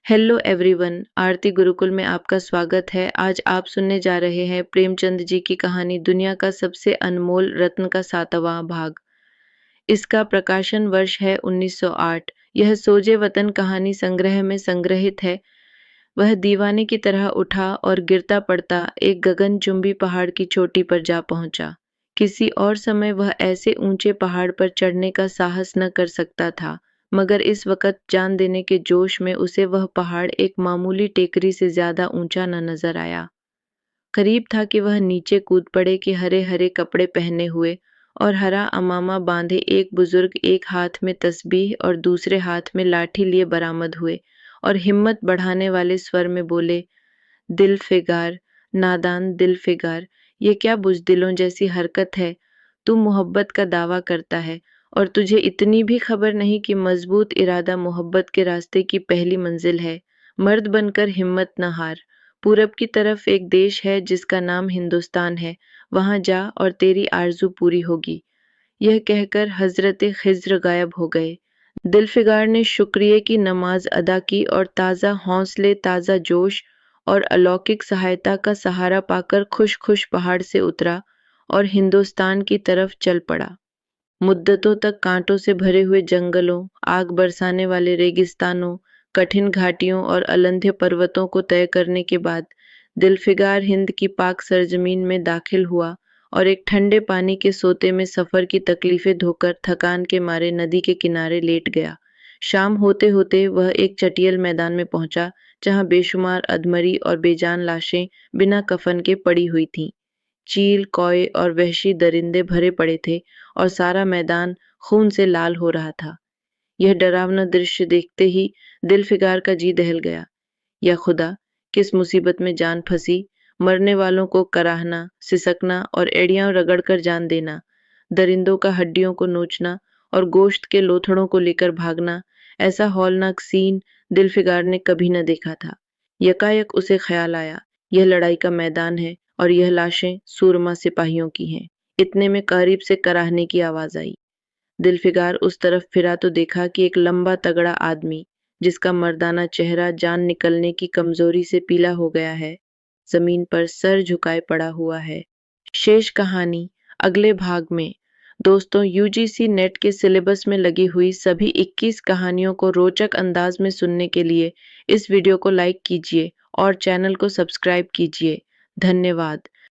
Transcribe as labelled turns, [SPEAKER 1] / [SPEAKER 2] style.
[SPEAKER 1] Hello everyone, आरती गुरुकुल में आपका स्वागत है। आज आप सुनने जा रहे हैं प्रेमचंद जी की कहानी दुनिया का सबसे अनमोल रत्न का 7वां भाग। इसका प्रकाशन वर्ष है 1908। यह सोजे वतन कहानी संग्रह में संग्रहित है। वह दीवाने की तरह उठा और गिरता पड़ता एक गगनचुंबी पहाड़ की चोटी पर जा पहुंचा। किसी और समय वह ऐसे ऊंचे पहाड़ पर चढ़ने का साहस न कर सकता था, मगर इस वक्त जान देने के जोश में उसे वह पहाड़ एक मामूली टेकरी से ज्यादा ऊंचा न नजर आया। करीब था कि वह नीचे कूद पड़े कि हरे हरे कपड़े पहने हुए और हरा अमामा बांधे एक बुजुर्ग एक हाथ में तस्बीह और दूसरे हाथ में लाठी लिए बरामद हुए और हिम्मत बढ़ाने वाले स्वर में बोले, दिल फिगार, नादान दिल फिगार, ये क्या बुजदिलों जैसी हरकत है। तू मोहब्बत का दावा करता है और तुझे इतनी भी खबर नहीं कि मजबूत इरादा मोहब्बत के रास्ते की पहली मंजिल है। मर्द बनकर हिम्मत न हार। पूरब की तरफ एक देश है जिसका नाम हिंदुस्तान है, वहां जा और तेरी आरजू पूरी होगी। यह कहकर हजरत खिज्र गायब हो गए। दिलफिगार ने शुक्रिया की नमाज अदा की और ताज़ा हौसले, ताज़ा जोश और अलौकिक सहायता का सहारा पाकर खुश खुश पहाड़ से उतरा और हिंदुस्तान की तरफ चल पड़ा। मुद्दतों तक कांटों से भरे हुए जंगलों, आग बरसाने वाले रेगिस्तानों, कठिन घाटियों और अलंध्य पर्वतों को तय करने के बाद दिलफिगार हिंद की पाक सरजमीन में दाखिल हुआ और एक ठंडे पानी के सोते में सफर की तकलीफें धोकर थकान के मारे नदी के किनारे लेट गया। शाम होते होते वह एक चटियल मैदान में पहुंचा, जहां बेशुमार अधमरी और बेजान लाशें बिना कफन के पड़ी हुई थीं। चील, कौए और वहशी दरिंदे भरे पड़े थे और सारा मैदान खून से लाल हो रहा था। यह डरावना दृश्य देखते ही दिलफिगार का जी दहल गया। या खुदा, किस मुसीबत में जान फंसी। मरने वालों को कराहना, सिसकना और एड़ियां रगड़कर जान देना, दरिंदों का हड्डियों को नोचना और गोश्त के लोथड़ों को लेकर भागना, ऐसा हौलनाक सीन दिलफिगार ने कभी न देखा था। यकायक उसे ख्याल आया, यह लड़ाई का मैदान है और यह लाशें सूरमा सिपाहियों की हैं। इतने में करीब से कराहने की आवाज आई। दिलफिगार उस तरफ फिरा तो देखा कि एक लंबा तगड़ा आदमी, जिसका मर्दाना चेहरा जान निकलने की कमजोरी से पीला हो गया है, जमीन पर सर झुकाए पड़ा हुआ है। शेष कहानी अगले भाग में। दोस्तों, यूजीसी नेट के सिलेबस में लगी हुई सभी 21 कहानियों को रोचक अंदाज में सुनने के लिए इस वीडियो को लाइक कीजिए और चैनल को सब्सक्राइब कीजिए। धन्यवाद।